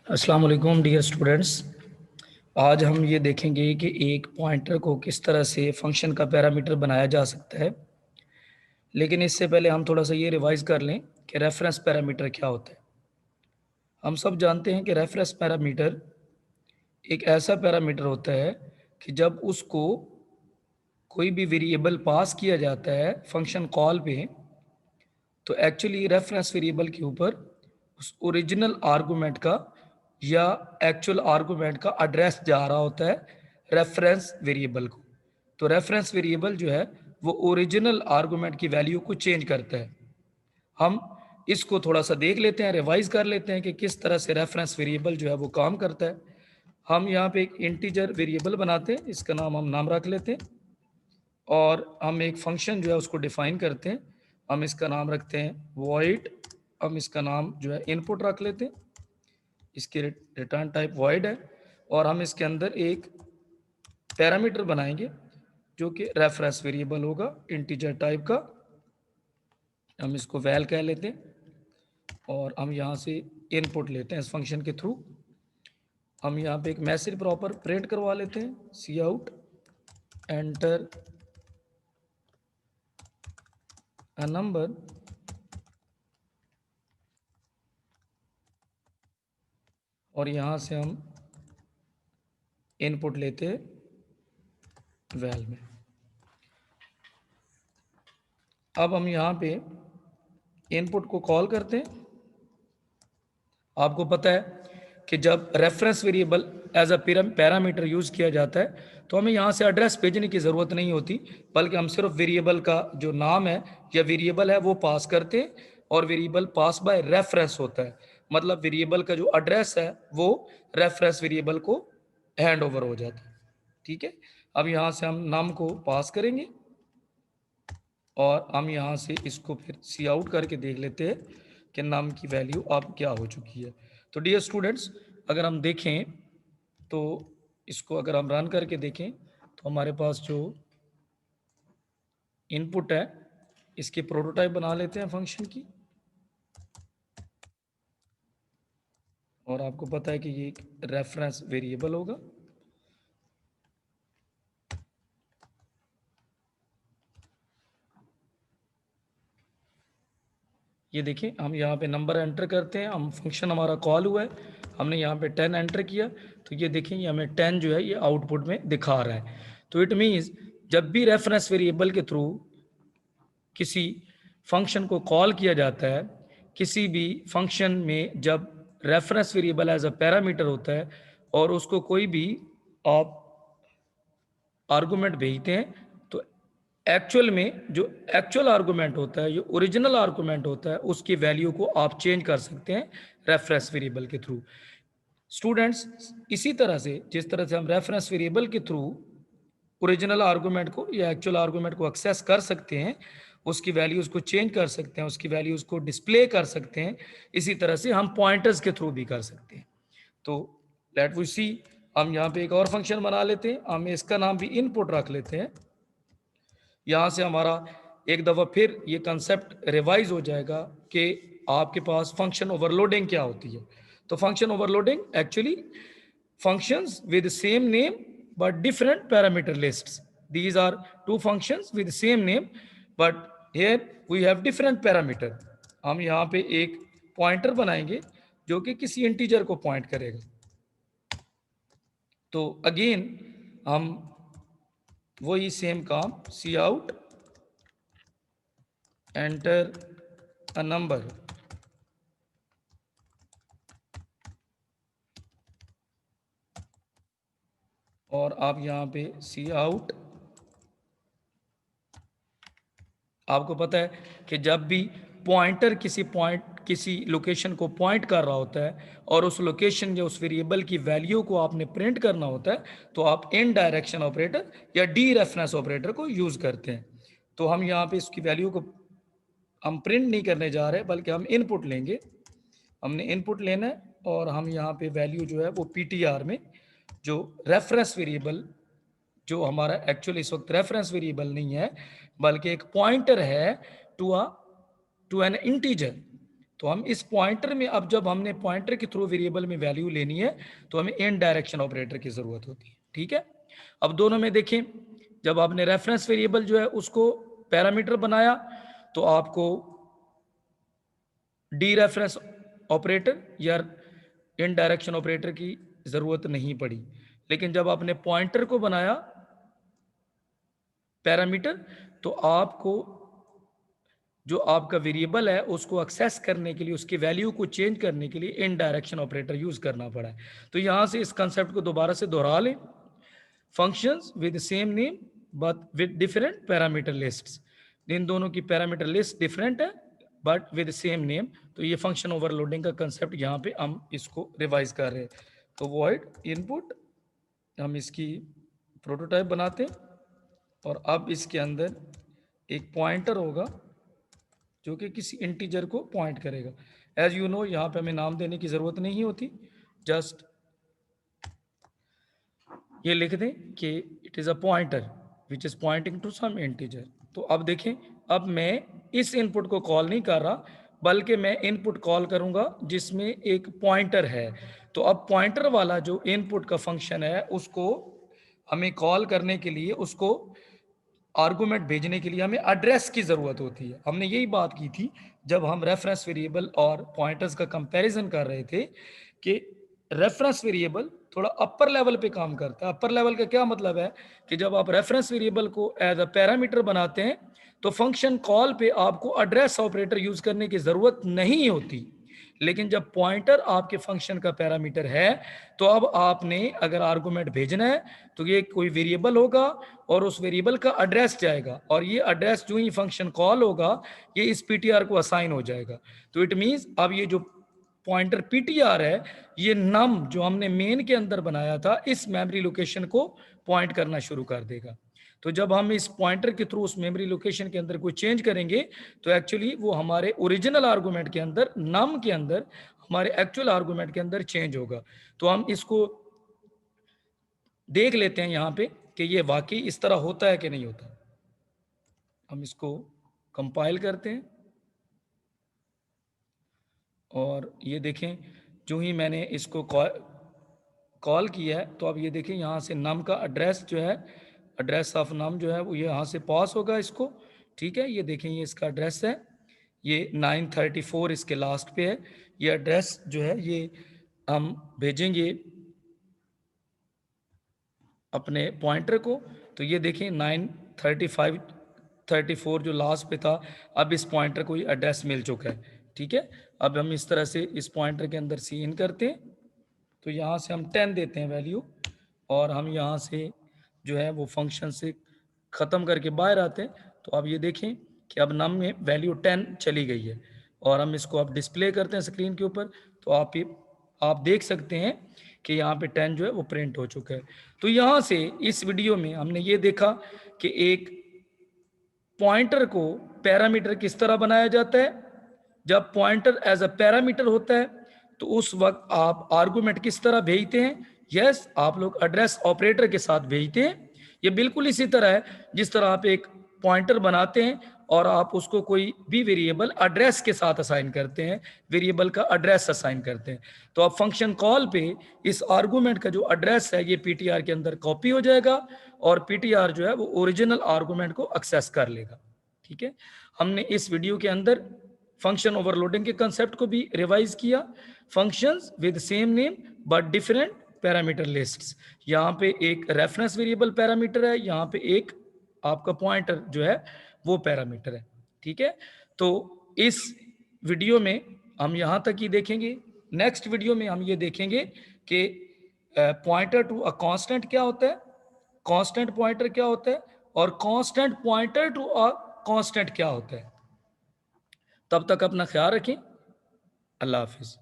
अस्सलाम वालेकुम dear students. आज हम ये देखेंगे कि एक पॉइंटर को किस तरह से फंक्शन का पैरामीटर बनाया जा सकता है। लेकिन इससे पहले हम थोड़ा सा ये रिवाइज कर लें कि रेफरेंस पैरामीटर क्या होता है। हम सब जानते हैं कि रेफरेंस पैरामीटर एक ऐसा पैरामीटर होता है कि जब उसको कोई भी वेरिएबल पास किया जाता है फंक्शन कॉल पे, तो एक्चुअली रेफरेंस वेरिएबल के ऊपर उस ओरिजिनल आर्गुमेंट का या एक्चुअल आर्गुमेंट का एड्रेस जा रहा होता है रेफरेंस वेरिएबल को। तो रेफरेंस वेरिएबल जो है वो ओरिजिनल आर्गुमेंट की वैल्यू को चेंज करता है। हम इसको थोड़ा सा देख लेते हैं, रिवाइज कर लेते हैं कि किस तरह से रेफरेंस वेरिएबल जो है वो काम करता है। हम यहाँ पे एक इंटीजर वेरिएबल बनाते हैं, इसका नाम हम नाम रख लेते हैं, और हम एक फंक्शन जो है उसको डिफाइन करते हैं। हम इसका नाम रखते हैं वॉइड। हम इसका नाम जो है इनपुट रख लेते हैं, इसकी रिटर्न टाइप वॉइड है, और हम इसके अंदर एक पैरामीटर बनाएंगे जो कि रेफरेंस वेरिएबल होगा इंटीजर टाइप का। हम इसको वैल कह लेते हैं और हम यहाँ से इनपुट लेते हैं इस फंक्शन के थ्रू। हम यहाँ पे एक मैसेज प्रॉपर प्रिंट करवा लेते हैं, सी आउट एंटर अ नंबर, और यहाँ से हम इनपुट लेते हैं वैल में। अब हम यहाँ पे इनपुट को कॉल करते हैं। आपको पता है कि जब reference variable as a parameter use किया जाता है तो हमें यहाँ से एड्रेस भेजने की ज़रूरत नहीं होती, बल्कि हम सिर्फ वेरिएबल का जो नाम है या वेरिएबल है वो पास करते हैं, और वेरिएबल पास बाय रेफरेंस होता है। मतलब वेरिएबल का जो एड्रेस है वो रेफरेंस वेरिएबल को हैंड ओवर हो जाता है। ठीक है, अब यहाँ से हम नाम को पास करेंगे और हम यहाँ से इसको फिर सी आउट करके देख लेते हैं कि नाम की वैल्यू अब क्या हो चुकी है। तो डियर स्टूडेंट्स, अगर हम देखें तो इसको अगर हम रन करके देखें तो हमारे पास जो इनपुट है इसकी प्रोटोटाइप बना लेते हैं फंक्शन की। और आपको पता है कि ये एक रेफरेंस वेरिएबल होगा। ये देखिए, हम यहाँ पे नंबर एंटर करते हैं, हम फंक्शन हमारा कॉल हुआ है, हमने यहाँ पे 10 एंटर किया, तो ये देखें ये हमें 10 जो है ये आउटपुट में दिखा रहा है। तो इट मीन्स जब भी रेफरेंस वेरिएबल के थ्रू किसी फंक्शन को कॉल किया जाता है, किसी भी फंक्शन में जब reference variable as a parameter होता है और उसको कोई भी आप आर्गुमेंट भेजते हैं, तो एक्चुअल में जो एक्चुअल आर्गुमेंट होता है, जो ओरिजिनल आर्गुमेंट होता है, उसकी वैल्यू को आप चेंज कर सकते हैं रेफरेंस वेरिएबल के थ्रू। स्टूडेंट्स, इसी तरह से जिस तरह से हम रेफरेंस वेरिएबल के थ्रू ओरिजिनल आर्गुमेंट को या एक्चुअल आर्गुमेंट को एक्सेस कर सकते हैं, उसकी वैल्यूज को चेंज कर सकते हैं, उसकी वैल्यूज को डिस्प्ले कर सकते हैं, इसी तरह से हम पॉइंटर्स के थ्रू भी कर सकते हैं। तो लेट वी सी, हम यहाँ पे एक और फंक्शन बना लेते हैं, हम इसका नाम भी इनपुट रख लेते हैं। यहाँ से हमारा एक दफ़ा फिर ये कंसेप्ट रिवाइज हो जाएगा कि आपके पास फंक्शन ओवरलोडिंग क्या होती है। तो function overloading actually functions with same name but different parameter lists. These are two functions with same name but here we have different parameter. हम यहाँ पे एक पॉइंटर बनाएंगे जो कि किसी इंटीजर को पॉइंट करेगा। तो अगेन हम वही सेम काम, सी आउट एंटर अ नंबर, और आप यहाँ पे सी आउट, आपको पता है कि जब भी पॉइंटर किसी लोकेशन को पॉइंट कर रहा होता है और उस लोकेशन या उस वेरिएबल की वैल्यू को आपने प्रिंट करना होता है, तो आप इन डायरेक्शन ऑपरेटर या डी रेफरेंस ऑपरेटर को यूज करते हैं। तो हम यहाँ पे इसकी वैल्यू को हम प्रिंट नहीं करने जा रहे, बल्कि हम इनपुट लेंगे। हमने इनपुट लेना है और हम यहाँ पे वैल्यू जो है वो पीटीआर में जो रेफरेंस वेरिएबल, जो हमारा एक्चुअली इस वक्त रेफरेंस वेरिएबल नहीं है बल्कि एक पॉइंटर है टू एन इंटीजर, तो हम इस पॉइंटर में, अब जब हमने पॉइंटर के थ्रू वेरिएबल में वैल्यू लेनी है तो हमें इन डायरेक्शन ऑपरेटर की जरूरत होती है, ठीक है। अब दोनों में देखें, जब आपने रेफरेंस वेरिएबल जो है उसको पैरामीटर बनाया तो आपको डी रेफरेंस ऑपरेटर या इन डायरेक्शन ऑपरेटर की जरूरत नहीं पड़ी। लेकिन जब आपने पॉइंटर को बनाया पैरामीटर तो आपको जो आपका वेरिएबल है उसको एक्सेस करने के लिए, उसकी वैल्यू को चेंज करने के लिए इन डायरेक्शन ऑपरेटर यूज करना पड़ा है। तो यहां से इस कंसेप्ट को दोबारा से दोहरा लें, functions with same name but with different parameter lists. इन दोनों की पैरामीटर लिस्ट डिफरेंट है बट विद सेम नेम। तो ये फंक्शन ओवरलोडिंग का कंसेप्ट यहाँ पे हम इसको रिवाइज कर रहे हैं। तो वॉइड इनपुट, हम इसकी प्रोटोटाइप बनाते हैं और अब इसके अंदर एक पॉइंटर होगा जो कि किसी इंटीजर को पॉइंट करेगा। एज यू नो, यहाँ पे हमें नाम देने की जरूरत नहीं होती, जस्ट ये लिख दें कि it is a pointer which is pointing to some integer. तो अब देखें, अब मैं इस इनपुट को कॉल नहीं कर रहा बल्कि मैं इनपुट कॉल करूंगा जिसमें एक पॉइंटर है। तो अब पॉइंटर वाला जो इनपुट का फंक्शन है उसको हमें कॉल करने के लिए, उसको आर्गुमेंट भेजने के लिए हमें एड्रेस की जरूरत होती है। हमने यही बात की थी जब हम रेफरेंस वेरिएबल और पॉइंटर्स का कंपैरिजन कर रहे थे कि रेफरेंस वेरिएबल थोड़ा अपर लेवल पे काम करता है। अपर लेवल का क्या मतलब है कि जब आप रेफरेंस वेरिएबल को एज अ पैरामीटर बनाते हैं तो फंक्शन कॉल पे आपको एड्रेस ऑपरेटर यूज करने की जरूरत नहीं होती। लेकिन जब पॉइंटर आपके फंक्शन का पैरामीटर है तो अब आपने अगर आर्गुमेंट भेजना है तो ये कोई वेरिएबल होगा और उस वेरिएबल का एड्रेस जाएगा और ये एड्रेस जो ही फंक्शन कॉल होगा ये इस पीटीआर को असाइन हो जाएगा। तो इट मींस अब ये जो पॉइंटर पीटीआर है ये नम जो हमने मेन के अंदर बनाया था इस मेमोरी लोकेशन को पॉइंट करना शुरू कर देगा। तो जब हम इस पॉइंटर के थ्रू उस मेमोरी लोकेशन के अंदर कोई चेंज करेंगे तो एक्चुअली वो हमारे ओरिजिनल आर्गुमेंट के अंदर, नम के अंदर, हमारे एक्चुअल आर्गुमेंट के अंदर चेंज होगा। तो हम इसको देख लेते हैं यहाँ पे कि ये वाकई इस तरह होता है कि नहीं होता। हम इसको कंपाइल करते हैं और ये देखें जो ही मैंने इसको कॉल किया है तो अब ये देखें यहाँ से नम का एड्रेस जो है, एड्रेस ऑफ नम जो है वो ये यहाँ से पास होगा इसको, ठीक है। ये देखें ये इसका एड्रेस है, ये 934 इसके लास्ट पे है। ये एड्रेस जो है ये हम भेजेंगे अपने पॉइंटर को। तो ये देखें 935 34 जो लास्ट पे था, अब इस पॉइंटर को ये एड्रेस मिल चुका है, ठीक है। अब हम इस तरह से इस पॉइंटर के अंदर सी इन करते हैं तो यहाँ से हम 10 देते हैं वैल्यू और हम यहाँ से जो है वो फंक्शन से ख़त्म करके बाहर आते हैं। तो अब ये देखें कि अब नम में वैल्यू 10 चली गई है और हम इसको अब डिस्प्ले करते हैं स्क्रीन के ऊपर तो आप देख सकते हैं कि यहाँ पे 10 जो है वो प्रिंट हो चुका है। तो यहाँ से इस वीडियो में हमने ये देखा कि एक पॉइंटर को पैरामीटर किस तरह बनाया जाता है। जब पॉइंटर एज अ पैरामीटर होता है तो उस वक्त आप आर्गुमेंट किस तरह भेजते हैं, यस आप लोग एड्रेस ऑपरेटर के साथ भेजते हैं। ये बिल्कुल इसी तरह है जिस तरह आप एक पॉइंटर बनाते हैं और आप उसको कोई भी वेरिएबल एड्रेस के साथ असाइन करते हैं, वेरिएबल का एड्रेस असाइन करते हैं। तो अब फंक्शन कॉल पे इस आर्गुमेंट का जो एड्रेस है ये पीटीआर के अंदर कॉपी हो जाएगा और पीटीआर जो है वो ओरिजिनल आर्गुमेंट को एक्सेस कर लेगा, ठीक है। हमने इस वीडियो के अंदर फंक्शन ओवरलोडिंग के कंसेप्ट को भी रिवाइज किया। Functions with same name but different parameter lists. यहाँ पे एक रेफरेंस वेरिएबल पैरामीटर है, यहाँ पे एक आपका पॉइंटर जो है वो पैरामीटर है, ठीक है। तो इस वीडियो में हम यहाँ तक ही देखेंगे। नेक्स्ट वीडियो में हम ये देखेंगे कि पॉइंटर टू अ कांस्टेंट क्या होता है, कांस्टेंट पॉइंटर क्या होता है और constant pointer to a constant क्या होता है। तब तक अपना ख्याल रखें। अल्लाह हाफिज।